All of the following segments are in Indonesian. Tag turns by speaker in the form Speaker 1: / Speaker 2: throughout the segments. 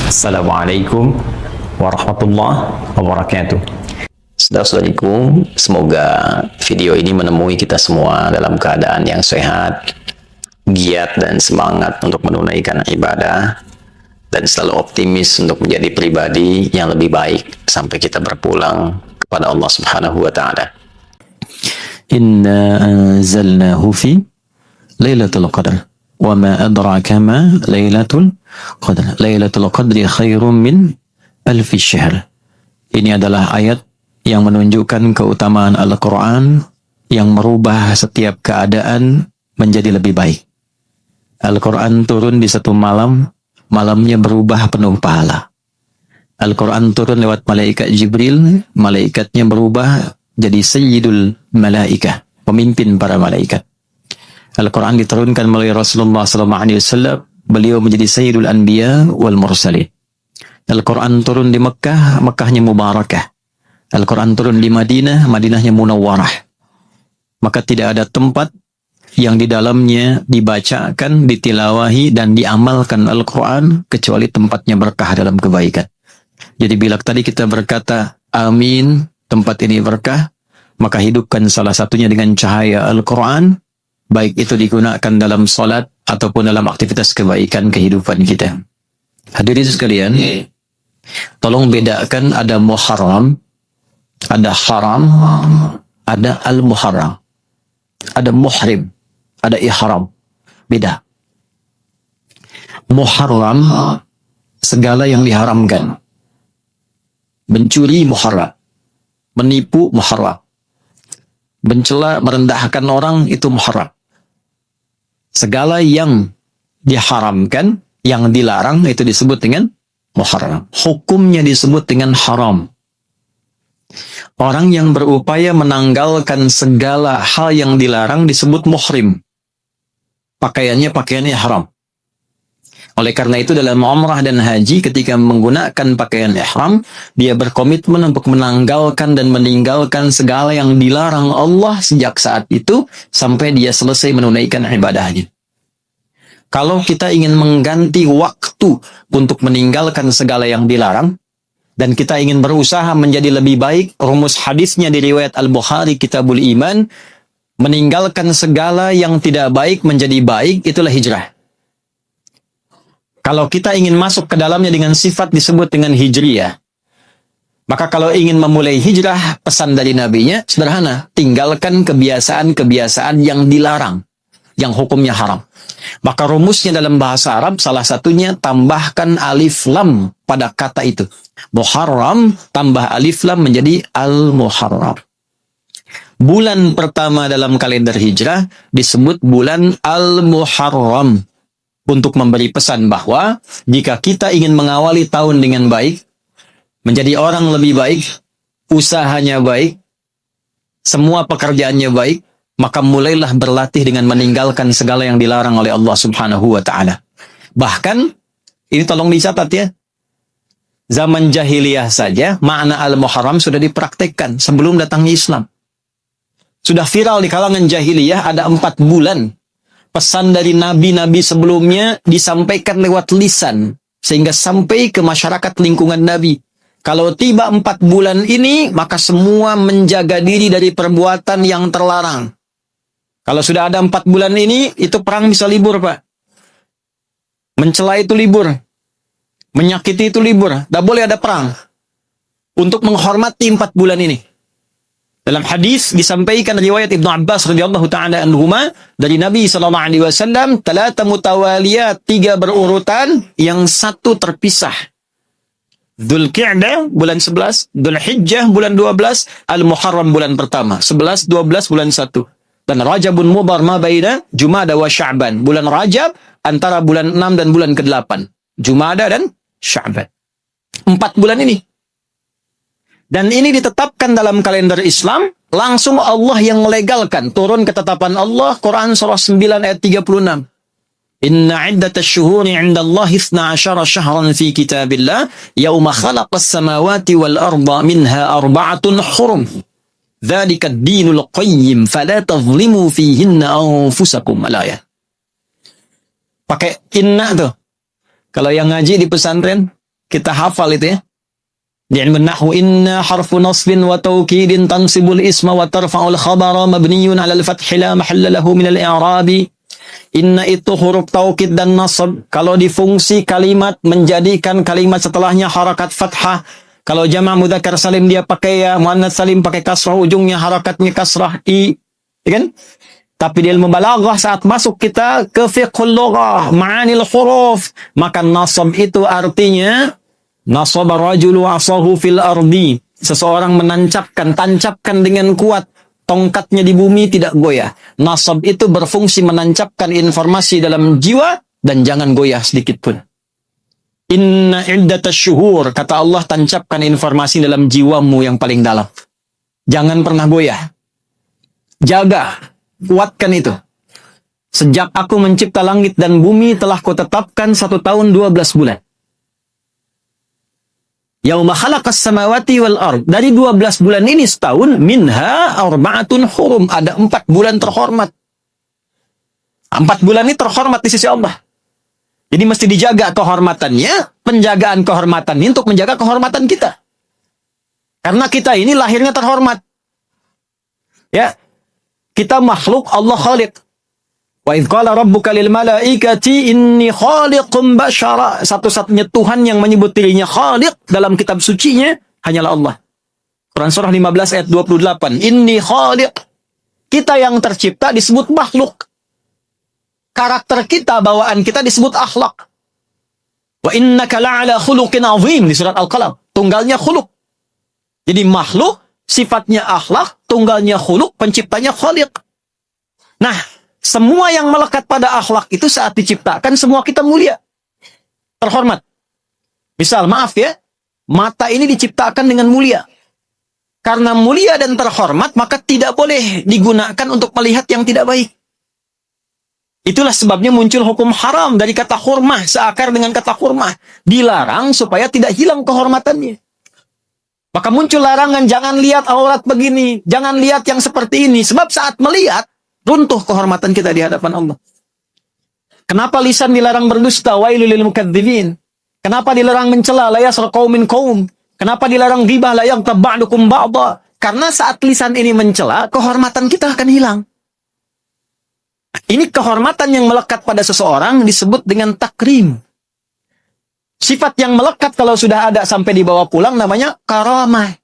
Speaker 1: Assalamualaikum warahmatullahi wabarakatuh. Saudara-saudariku, semoga video ini menemui kita semua dalam keadaan yang sehat, giat dan semangat untuk menunaikan ibadah, dan selalu optimis untuk menjadi pribadi yang lebih baik sampai kita berpulang kepada Allah Subhanahu wa Ta'ala. Inna anzalnahu fi Lailatul Qadar. Wa ma adraka ma Lailatul Qadar. Lailatul Qadri khairum min alfi syahr. Ini adalah ayat yang menunjukkan keutamaan Al-Quran yang merubah setiap keadaan menjadi lebih baik. Al-Quran turun di satu malam, malamnya berubah penuh pahala. Al-Quran turun lewat malaikat Jibril, malaikatnya berubah jadi Sayyidul Malaikah, pemimpin para malaikat. Al-Quran diturunkan melalui Rasulullah SAW, beliau menjadi Sayyidul Anbiya wal Mursalin. Al-Quran turun di Mekah, Mekahnya mubarakah. Al-Quran turun di Madinah, Madinahnya munawwarah. Maka tidak ada tempat yang di dalamnya dibacakan, ditilawahi, dan diamalkan Al-Quran kecuali tempatnya berkah dalam kebaikan. Jadi bila tadi kita berkata, amin, tempat ini berkah, maka hidupkan salah satunya dengan cahaya Al-Quran, baik itu digunakan dalam salat ataupun dalam aktivitas kebaikan kehidupan kita. Hadirin sekalian, tolong bedakan ada muharram, ada haram, ada al-muharram, ada muhrim, ada ihram. Beda. Muharram, segala yang diharamkan. Mencuri muharram, menipu muharram, mencela, merendahkan orang itu muharram. Segala yang diharamkan, yang dilarang itu disebut dengan muharram. Hukumnya disebut dengan haram. Orang yang berupaya menanggalkan segala hal yang dilarang disebut muhrim. Pakaiannya haram. Oleh karena itu dalam umrah dan haji ketika menggunakan pakaian ihram, dia berkomitmen untuk menanggalkan dan meninggalkan segala yang dilarang Allah sejak saat itu sampai dia selesai menunaikan ibadahnya. Kalau kita ingin mengganti waktu untuk meninggalkan segala yang dilarang, dan kita ingin berusaha menjadi lebih baik, rumus hadisnya di riwayat Al-Bukhari Kitabul Iman, meninggalkan segala yang tidak baik menjadi baik, itulah hijrah. Kalau kita ingin masuk ke dalamnya dengan sifat disebut dengan hijriyah, maka kalau ingin memulai hijrah, pesan dari nabinya sederhana, tinggalkan kebiasaan-kebiasaan yang dilarang, yang hukumnya haram. Maka rumusnya dalam bahasa Arab, salah satunya tambahkan alif lam pada kata itu. Muharram tambah alif lam menjadi al-muharram. Bulan pertama dalam kalender hijrah disebut bulan al-muharram. Untuk memberi pesan bahwa jika kita ingin mengawali tahun dengan baik, menjadi orang lebih baik, usahanya baik, semua pekerjaannya baik, maka mulailah berlatih dengan meninggalkan segala yang dilarang oleh Allah Subhanahu wa Ta'ala. Bahkan, ini tolong dicatat ya, zaman jahiliyah saja, makna al-muharram sudah dipraktekkan sebelum datangnya Islam. Sudah viral di kalangan jahiliyah, ada 4 bulan. Pesan dari nabi-nabi sebelumnya disampaikan lewat lisan, sehingga sampai ke masyarakat lingkungan nabi. Kalau tiba 4 bulan ini, maka semua menjaga diri dari perbuatan yang terlarang. Kalau sudah ada 4 bulan ini, itu perang bisa libur, Pak. Mencela itu libur. Menyakiti itu libur. Tidak boleh ada perang. Untuk menghormati 4 bulan ini. Dalam hadis disampaikan riwayat Ibnu Abbas radhiyallahu taala anhuma dari Nabi sallallahu alaihi wasallam, talata mutawaliyat, 3 berurutan, yang 1 terpisah. Dzulqa'dah bulan 11, Dzulhijjah bulan 12, Al-Muharram bulan pertama, 11, 12 bulan 1. Dan Rajabun Mudhar ma baina Jumada wa Sya'ban. Bulan Rajab antara bulan 6 dan bulan ke-8. Jumada dan Sya'ban. 4 bulan ini. Dan ini ditetapkan dalam kalender Islam, langsung Allah yang melegalkan. Turun ketetapan Allah, Quran surah 9 ayat 36. Inna iddatash syuhuri 'inda Allah 12 syahran fi kitabillah yauma khalaqas samawati wal arda minha arba'atun hurum. Dzalika ad-dinul qayyim fala tadhlimu fihinna anfusakum. Al-ayat. Pakai inna tuh. Kalau yang ngaji di pesantren, Kita hafal itu ya. Di ilmu nahwu, inna harfu nasbin wa tawkidin tansibul isma wa tarfa'ul khabara mabniyun 'ala al-fathi la mahalla lahu min al-i'rabi. Inna itu huruf taukid dan nasab. Kalau di fungsi kalimat menjadikan kalimat setelahnya harakat fathah. Kalau jama' mudzakkar salim dia pakai ya, muannats salim pakai kasrah, ujungnya harakatnya kasrah i. Ya kan? Tapi di ilmu balaghah saat masuk kita ke fiqhul lughah, ma'anil huruf, maka nasab itu artinya nasaba rajulu asahu fil ardi. Seseorang tancapkan dengan kuat tongkatnya di bumi tidak goyah. Nasab itu berfungsi menancapkan informasi dalam jiwa dan jangan goyah sedikit pun. Inna iddatasy syuhur, kata Allah, tancapkan informasi dalam jiwamu yang paling dalam. Jangan pernah goyah. Jaga, kuatkan itu. Sejak aku mencipta langit dan bumi telah kutetapkan 1 tahun 12 bulan. Yauma khalaqas samawati wal ard. Dari 12 bulan ini setahun, minha arba'atun hurum. Ada 4 bulan terhormat. 4 bulan ini terhormat di sisi Allah. Jadi mesti dijaga kehormatannya, penjagaan kehormatan ini untuk menjaga kehormatan kita. Karena kita ini lahirnya terhormat. Ya. Kita makhluk, Allah khaliq. Wa idh qala rabbuka lil malaikati inni khaliqum basyara. Satu-satunya Tuhan yang menyebut dirinya khaliq dalam kitab sucinya hanyalah Allah. Quran surah 15 ayat 28. Inni khaliq. Kita yang tercipta disebut makhluk. Karakter kita, bawaan kita disebut akhlak. Wa innaka la'ala khuluqin azim di surat Al-Qalam. Tunggalnya khuluq. Jadi makhluk, sifatnya akhlak, tunggalnya khuluq, penciptanya khaliq. Nah, semua yang melekat pada akhlak itu saat diciptakan semua kita mulia. Terhormat. Misal, maaf ya, mata ini diciptakan dengan mulia. Karena mulia dan terhormat, maka tidak boleh digunakan untuk melihat yang tidak baik. Itulah sebabnya muncul hukum haram dari kata hurmah, seakar dengan kata hurmah. Dilarang supaya tidak hilang kehormatannya. Maka muncul larangan, jangan lihat aurat begini, jangan lihat yang seperti ini. Sebab saat melihat, runtuh kehormatan kita di hadapan Allah. Kenapa lisan dilarang berdusta? Wailul lil mukadzibin. Kenapa dilarang mencela? La yasra qaumin qaum. Kenapa dilarang ghibah? La yaghtab ba'dukum ba'dha. Karena saat lisan ini mencela, kehormatan kita akan hilang. Ini kehormatan yang melekat pada seseorang disebut dengan takrim. Sifat yang melekat kalau sudah ada sampai dibawa pulang namanya karamah.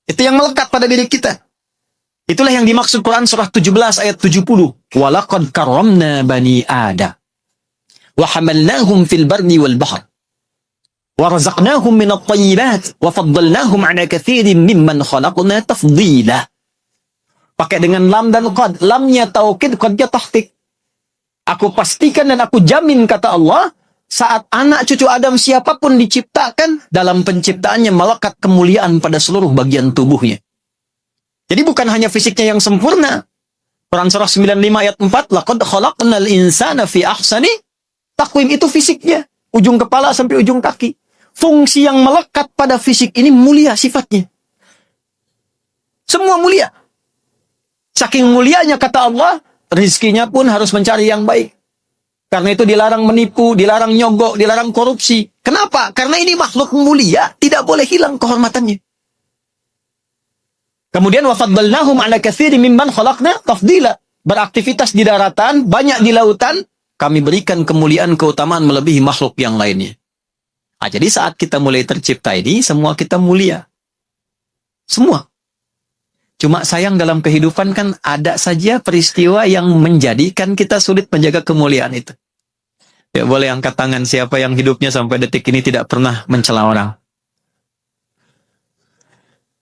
Speaker 1: Itu yang melekat pada diri kita. Itulah yang dimaksud Quran surah 17 ayat 70. Walaqad karramna bani Adam. Wa hamalnahum fil barri wal bahr. Wa razaqnahum minat thayyibat. Wa faddalnahum ala katsirin mimman khalaqna tafdila. Pakai dengan lam dan qad. Lamnya taukid, qadnya tahqiq. Aku pastikan dan aku jamin, kata Allah, saat anak cucu Adam siapapun diciptakan, dalam penciptaannya melekat kemuliaan pada seluruh bagian tubuhnya. Jadi bukan hanya fisiknya yang sempurna. Quran surah 95 ayat 4, laqad khalaqnal insana fi ahsani taqwim. Itu fisiknya, ujung kepala sampai ujung kaki. Fungsi yang melekat pada fisik ini mulia sifatnya. Semua mulia. Saking mulianya, kata Allah, rizkinya pun harus mencari yang baik. Karena itu dilarang menipu, dilarang nyogok, dilarang korupsi. Kenapa? Karena ini makhluk mulia, tidak boleh hilang kehormatannya. Kemudian wafaddalnahum ala katsirin mimman khalaqna tafdila. Beraktivitas di daratan, banyak di lautan, kami berikan kemuliaan, keutamaan melebihi makhluk yang lainnya. Nah, jadi saat kita mulai tercipta ini, semua kita mulia. Semua. Cuma sayang dalam kehidupan kan ada saja peristiwa yang menjadikan kita sulit menjaga kemuliaan itu. Ya boleh angkat tangan siapa yang hidupnya sampai detik ini tidak pernah mencela orang.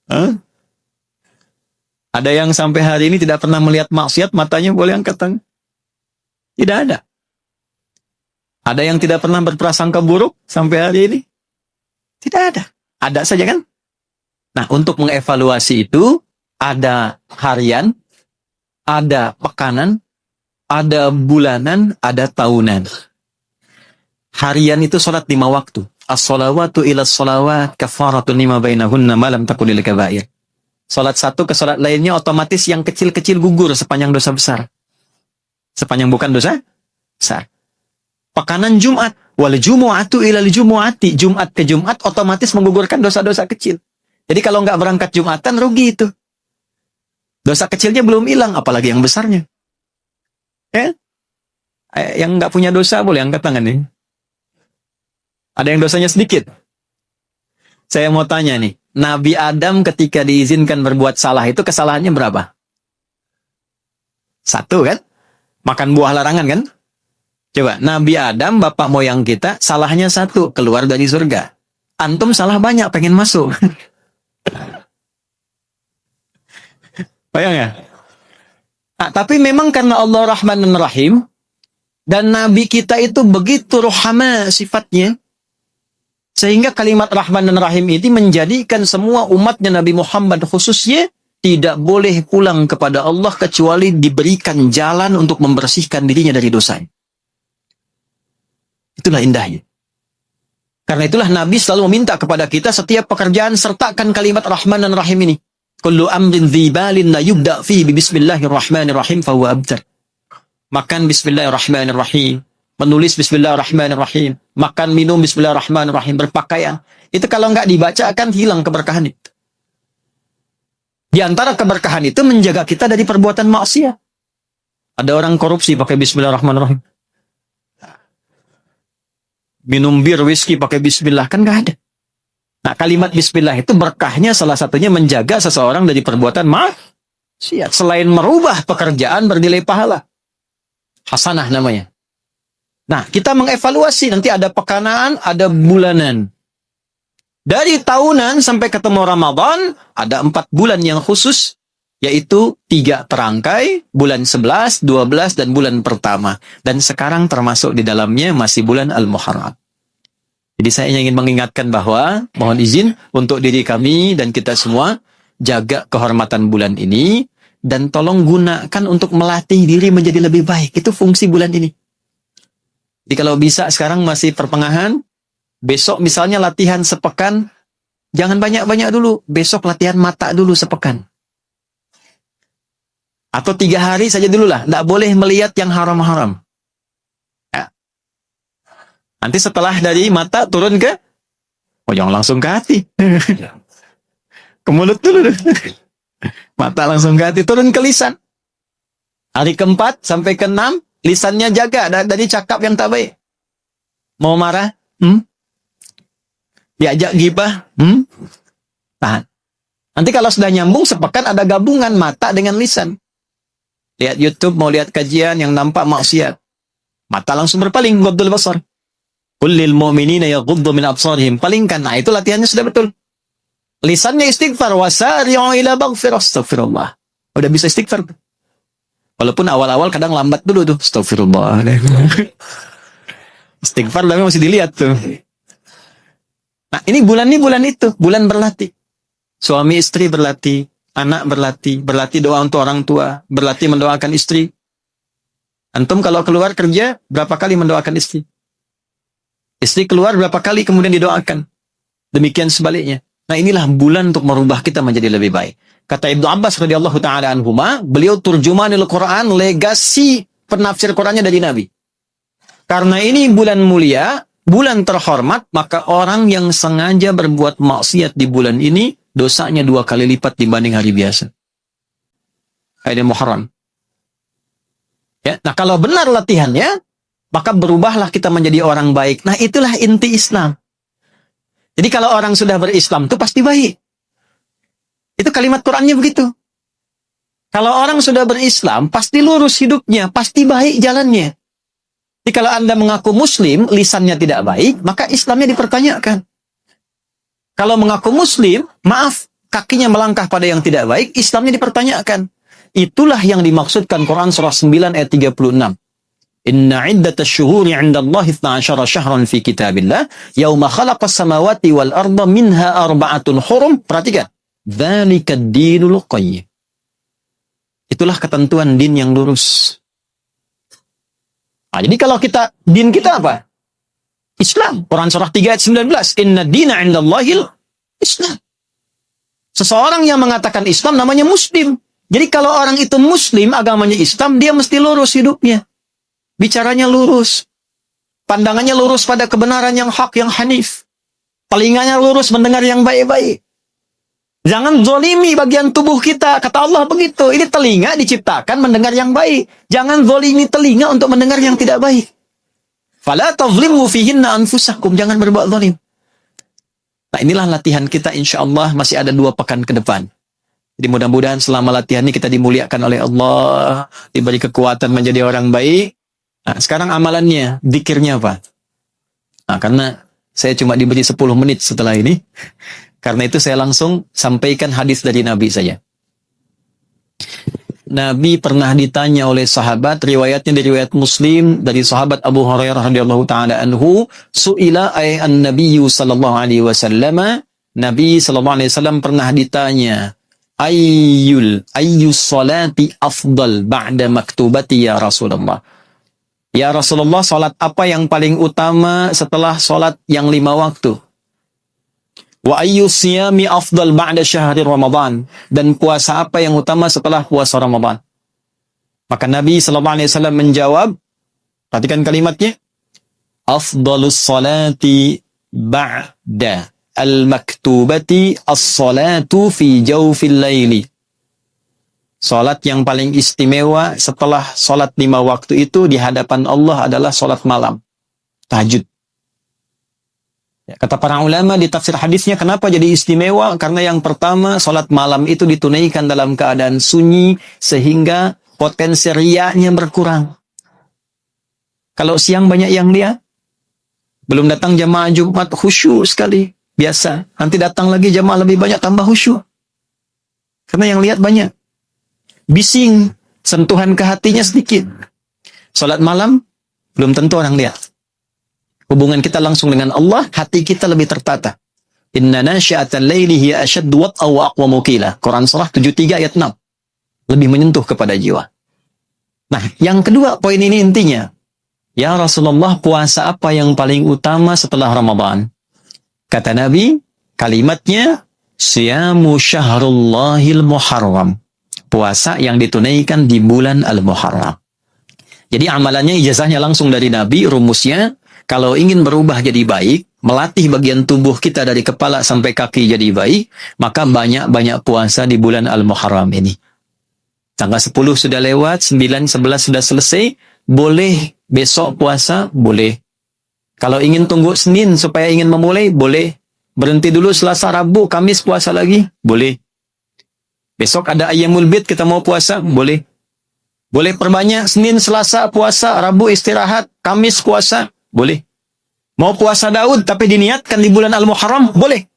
Speaker 1: Hah? Ada yang sampai hari ini tidak pernah melihat maksiat, matanya boleh angkat tangan. Tidak ada. Ada yang tidak pernah berprasangka buruk sampai hari ini? Tidak ada. Ada saja kan? Nah, untuk mengevaluasi itu, ada harian, ada pekanan, ada bulanan, ada tahunan. Harian itu sholat 5 waktu. As-sholawatu ila sholawat kafaratun lima bainahunna malam takunil kabair. Sholat satu ke sholat lainnya otomatis yang kecil-kecil gugur sepanjang dosa besar. Sepanjang bukan dosa besar. Pekanan Jumat. Wal jumu'atu ilal jumu'ati. Jumat ke Jumat otomatis menggugurkan dosa-dosa kecil. Jadi kalau nggak berangkat Jumatan, rugi itu. Dosa kecilnya belum hilang, apalagi yang besarnya. Ya? Yang nggak punya dosa boleh angkat tangan nih. Ada yang dosanya sedikit. Saya mau tanya nih, Nabi Adam ketika diizinkan berbuat salah itu kesalahannya berapa? 1 kan? Makan buah larangan kan? Coba, Nabi Adam, bapak moyang kita, salahnya 1, keluar dari surga. Antum salah banyak, pengen masuk. Bayang ya? Nah, tapi memang karena Allah Rahman dan Rahim, dan Nabi kita itu begitu rohama sifatnya, sehingga kalimat Rahman dan Rahim ini menjadikan semua umatnya Nabi Muhammad khususnya tidak boleh pulang kepada Allah kecuali diberikan jalan untuk membersihkan dirinya dari dosa. Itulah indahnya. Karena itulah Nabi selalu meminta kepada kita setiap pekerjaan sertakan kalimat Rahman dan Rahim ini. Kullu amrin dzibalin la yubda fihi bismillahirrahmanirrahim fahuwa abtar. Makan bismillahirrahmanirrahim. Menulis bismillahirrahmanirrahim. Makan, minum bismillahirrahmanirrahim. Berpakaian. Itu kalau nggak dibaca akan hilang keberkahan itu. Di antara keberkahan itu menjaga kita dari perbuatan maksiat. Ada orang korupsi pakai bismillahirrahmanirrahim. Minum bir, whisky pakai bismillah, kan nggak ada. Nah, kalimat bismillah itu berkahnya salah satunya menjaga seseorang dari perbuatan maksiat. Selain merubah pekerjaan bernilai pahala. Hasanah namanya. Nah, kita mengevaluasi, nanti ada pekanaan, ada bulanan. Dari tahunan sampai ketemu Ramadan, ada 4 bulan yang khusus, yaitu 3 terangkai, bulan 11, 12, dan bulan pertama. Dan sekarang termasuk di dalamnya masih bulan Al-Muharram. Jadi saya ingin mengingatkan bahwa, mohon izin untuk diri kami dan kita semua, jaga kehormatan bulan ini, dan tolong gunakan untuk melatih diri menjadi lebih baik. Itu fungsi bulan ini. Jadi kalau bisa sekarang masih pertengahan, besok misalnya latihan sepekan, jangan banyak-banyak dulu. Besok latihan mata dulu sepekan. Atau 3 hari saja dulu lah. Tidak boleh melihat yang haram-haram. Ya. Nanti setelah dari mata turun ke, oh jangan langsung ke hati. Ke mulut dulu. Mata langsung ke hati, turun ke lisan. Hari ke-4 sampai ke-6, lisannya jaga dari cakap yang tak baik. Mau marah? Diajak gibah? Tahan. Nanti kalau sudah nyambung sepekan ada gabungan mata dengan lisan. Lihat YouTube, mau lihat kajian yang nampak maksiat. Mata langsung berpaling, ghaddul basar. Qul lil mu'minina yaghuddu min absarihim. Palingkan. Nah, itu latihannya sudah betul. Lisannya istighfar, wasari'u ila maghfirah. Astagfirullah. Udah bisa istighfar. Walaupun awal-awal kadang lambat dulu tuh. Astagfirullah. Istighfar tapi masih dilihat tuh. Nah, ini bulan itu, bulan berlatih. Suami istri berlatih, anak berlatih doa untuk orang tua, berlatih mendoakan istri. Antum kalau keluar kerja, berapa kali mendoakan istri? Istri keluar berapa kali kemudian didoakan? Demikian sebaliknya. Nah, inilah bulan untuk merubah kita menjadi lebih baik. Kata Ibnu Abbas radhiyallahu taala anhuma, beliau turjumanil Quran, legasi penafsir Qurannya dari Nabi. Karena ini bulan mulia, bulan terhormat, maka orang yang sengaja berbuat maksiat di bulan ini, dosanya 2 kali lipat dibanding hari biasa. Ayat Muharram. Ya, nah kalau benar latihannya, maka berubahlah kita menjadi orang baik. Nah, itulah inti Islam. Jadi kalau orang sudah berislam itu pasti baik. Itu kalimat Qurannya begitu. Kalau orang sudah berislam, pasti lurus hidupnya, pasti baik jalannya. Jadi kalau Anda mengaku muslim, lisannya tidak baik, maka Islamnya dipertanyakan. Kalau mengaku muslim, maaf, kakinya melangkah pada yang tidak baik, Islamnya dipertanyakan. Itulah yang dimaksudkan Quran surah 9 ayat 36. Inna iddatash syuhuri 'indallahi 12 syahran fi kitabillah yauma khalaqas samawati wal arda minha arba'atun hurum. Perhatikan. Dzalikad dinul qayyim. Itulah ketentuan din yang lurus. Nah, jadi kalau din kita apa? Islam. Quran surah 3 ayat 19. Inna dina 'indallahil Islam. Seseorang yang mengatakan Islam namanya muslim. Jadi kalau orang itu muslim, agamanya Islam, dia mesti lurus hidupnya. Bicaranya lurus. pandangannya lurus pada kebenaran yang hak, yang hanif. Telinganya lurus mendengar yang baik-baik. Jangan zolimi bagian tubuh kita. Kata Allah begitu. Ini telinga diciptakan mendengar yang baik. Jangan zolimi telinga untuk mendengar yang tidak baik. Fala tazlimu fihinna anfusakum. Jangan berbuat zalim. Nah, inilah latihan kita, insya Allah masih ada 2 pekan ke depan. Jadi mudah-mudahan selama latihan ini kita dimuliakan oleh Allah, diberi kekuatan menjadi orang baik. Nah, sekarang amalannya, zikirnya apa? Nah, karena saya cuma diberi 10 menit setelah ini. Karena itu saya langsung sampaikan hadis dari Nabi saya. Nabi pernah ditanya oleh sahabat, riwayatnya dari riwayat Muslim dari sahabat Abu Hurairah radhiyallahu taala anhu, su'ila an-nabiyyu sallallahu alaihi wasallam, Nabi sallallahu alaihi wasallam pernah ditanya, ayyus salati afdal ba'da maktubati ya Rasulullah. Ya Rasulullah, salat apa yang paling utama setelah salat yang 5 waktu? Wa ayyus siyami afdal ba'da syahri Ramadan, dan puasa apa yang utama setelah puasa Ramadan? Maka Nabi sallallahu alaihi wasallam menjawab, perhatikan kalimatnya, afdalus salati ba'da al-maktubati as-salatu fi jawfil laili. Salat yang paling istimewa setelah salat 5 waktu itu di hadapan Allah adalah salat malam, tahajud. Kata para ulama di tafsir hadisnya, kenapa jadi istimewa? Karena yang pertama, salat malam itu ditunaikan dalam keadaan sunyi, sehingga potensi riyanya berkurang. Kalau siang banyak yang lihat, belum datang jamaah Jumat, khusyuk sekali, biasa. Nanti datang lagi jamaah lebih banyak, tambah khusyuk. Karena yang lihat banyak. Bising, sentuhan ke hatinya sedikit. Salat malam, belum tentu orang lihat. Hubungan kita langsung dengan Allah, hati kita lebih tertata. Inna nasyi'atal laili hiya ashaddu wat'a wa aqwamu qila. Quran surah 73 ayat 6. Lebih menyentuh kepada jiwa. Nah, yang kedua, poin ini intinya. Ya Rasulullah, puasa apa yang paling utama setelah Ramadan? Kata Nabi, kalimatnya, siyamu syahrullahil muharram. Puasa yang ditunaikan di bulan Al-Muharram. Jadi amalannya, ijazahnya langsung dari Nabi, rumusnya, kalau ingin berubah jadi baik, melatih bagian tubuh kita dari kepala sampai kaki jadi baik, maka banyak-banyak puasa di bulan Al-Muharram ini. Tanggal 10 sudah lewat, 9, 11 sudah selesai, boleh besok puasa, boleh. Kalau ingin tunggu Senin supaya ingin memulai, boleh. Berhenti dulu Selasa, Rabu, Kamis puasa lagi, boleh. Besok ada Ayyamul Bid, kita mau puasa, boleh. Boleh perbanyak, Senin, Selasa puasa, Rabu istirahat, Kamis puasa, boleh. Mau puasa Daud tapi diniatkan di bulan Al-Muharram, boleh.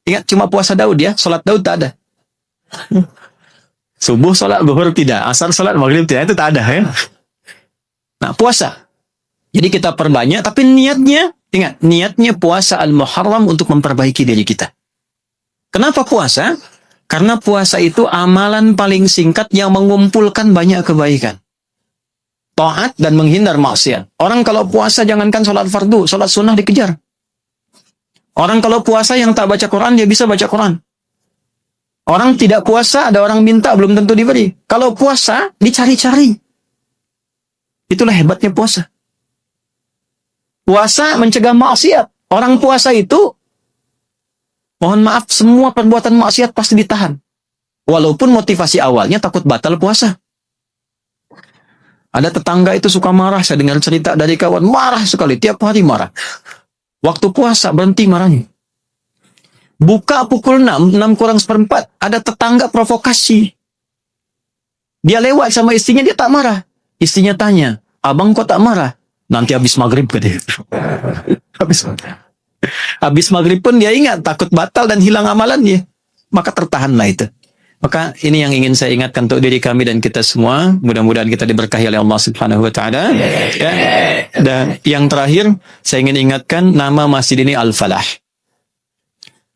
Speaker 1: Ingat, cuma puasa Daud ya, salat Daud tak ada. Subuh salat zuhur tidak, asar salat maghrib tidak, itu tak ada ya. Nah, puasa. Jadi kita perbanyak, tapi niatnya, ingat, niatnya puasa Al-Muharram untuk memperbaiki diri kita. Kenapa puasa? Karena puasa itu amalan paling singkat yang mengumpulkan banyak kebaikan. Taat dan menghindar maksiat. Orang kalau puasa jangankan sholat fardu, sholat sunnah dikejar. Orang kalau puasa yang tak baca Quran, dia bisa baca Quran. Orang tidak puasa, ada orang minta, belum tentu diberi. Kalau puasa, dicari-cari. Itulah hebatnya puasa. Puasa mencegah maksiat. Orang puasa itu, mohon maaf, semua perbuatan maksiat pasti ditahan. Walaupun motivasi awalnya takut batal puasa. Ada tetangga itu suka marah, saya dengar cerita dari kawan, marah sekali, tiap hari marah. Waktu puasa berhenti marahnya. Buka pukul 6, 6 kurang seperempat, ada tetangga provokasi. Dia lewat sama istrinya, dia tak marah. Istrinya tanya, abang kok tak marah? Nanti habis maghrib katanya. Habis maghrib pun dia ingat, takut batal dan hilang amalannya. Maka tertahanlah itu. Maka ini yang ingin saya ingatkan untuk diri kami dan kita semua. Mudah-mudahan kita diberkahi oleh Allah Subhanahu wa taala. Ya. Dan yang terakhir saya ingin ingatkan, nama masjid ini Al-Falah.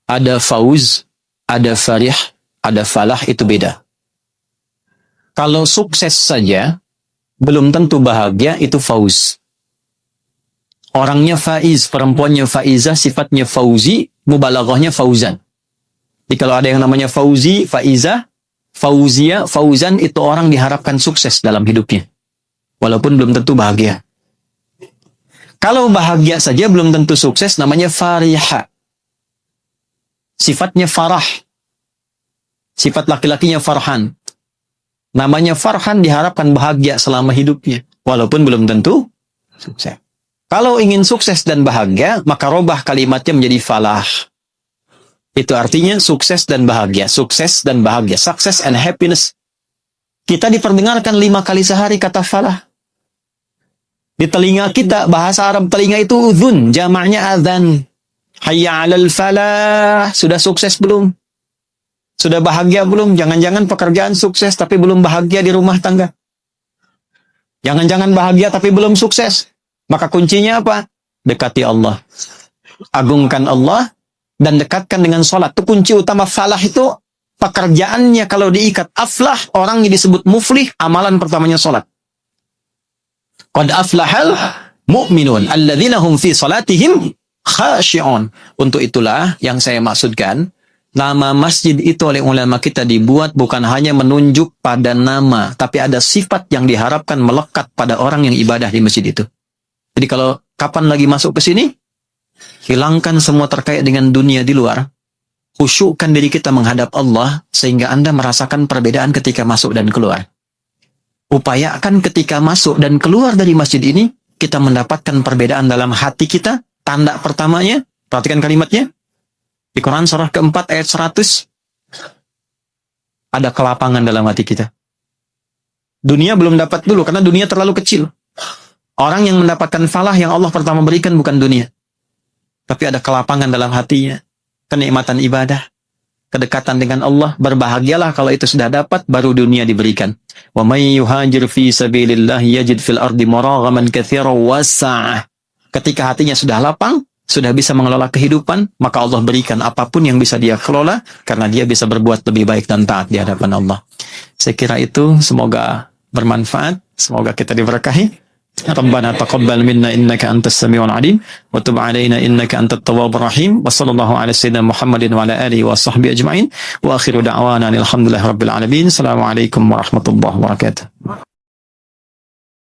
Speaker 1: Ada fauz, ada farih, ada falah, itu beda. Kalau sukses saja belum tentu bahagia, itu fauz. Orangnya faiz, perempuannya faizah, sifatnya fauzi, mubalaghahnya fauzan. Jadi kalau ada yang namanya fauzi, faizah, fauzia, fauzan, itu orang diharapkan sukses dalam hidupnya. Walaupun belum tentu bahagia. Kalau bahagia saja belum tentu sukses, namanya fariha. Sifatnya farah. Sifat laki-lakinya farhan. Namanya farhan diharapkan bahagia selama hidupnya. Walaupun belum tentu sukses. Kalau ingin sukses dan bahagia, maka robah kalimatnya menjadi falah. Itu artinya sukses dan bahagia. Sukses dan bahagia. Success and happiness. Kita diperdengarkan 5 kali sehari kata falah. Di telinga kita, bahasa Arab telinga itu udhun, jamaknya adhan. Hayya 'alal falah. Sudah sukses belum? Sudah bahagia belum? Jangan-jangan pekerjaan sukses tapi belum bahagia di rumah tangga. Jangan-jangan bahagia tapi belum sukses. Maka kuncinya apa? Dekati Allah. Agungkan Allah dan dekatkan dengan sholat. Itu kunci utama falah itu. Pekerjaannya kalau diikat aflah, orang yang disebut muflih, amalan pertamanya sholat. Qad aflahal mu'minun alladzina hum fi salatihim khashi'un. Untuk itulah yang saya maksudkan, nama masjid itu oleh ulama kita dibuat bukan hanya menunjuk pada nama, tapi ada sifat yang diharapkan melekat pada orang yang ibadah di masjid itu. Jadi kalau kapan lagi masuk ke sini, hilangkan semua terkait dengan dunia di luar, khusyukkan diri kita menghadap Allah, sehingga Anda merasakan perbedaan ketika masuk dan keluar. Upayakan ketika masuk dan keluar dari masjid ini, kita mendapatkan perbedaan dalam hati kita. Tanda pertamanya, perhatikan kalimatnya. Di Quran surah keempat ayat 100, ada kelapangan dalam hati kita. Dunia belum dapat dulu, karena dunia terlalu kecil. Orang yang mendapatkan falah yang Allah pertama berikan bukan dunia. Tapi ada kelapangan dalam hatinya. Kenikmatan ibadah. Kedekatan dengan Allah, berbahagialah kalau itu sudah dapat, baru dunia diberikan. Wa may yuhajir fi sabilillah yajid fil ardi maraghaman katsiran wasa'ah. Ketika hatinya sudah lapang, sudah bisa mengelola kehidupan, maka Allah berikan apapun yang bisa dia kelola, karena dia bisa berbuat lebih baik dan taat di hadapan Allah. Saya kira itu semoga bermanfaat, semoga kita diberkahi. ربنا تقبل منا إنك أنت السميع العليم وتب علينا إنك أنت التواب الرحيم وصلى الله على سيدنا محمد وعلى آله وصحبه أجمعين وآخر دعوانا الحمد لله رب العالمين السلام عليكم ورحمة الله وبركاته.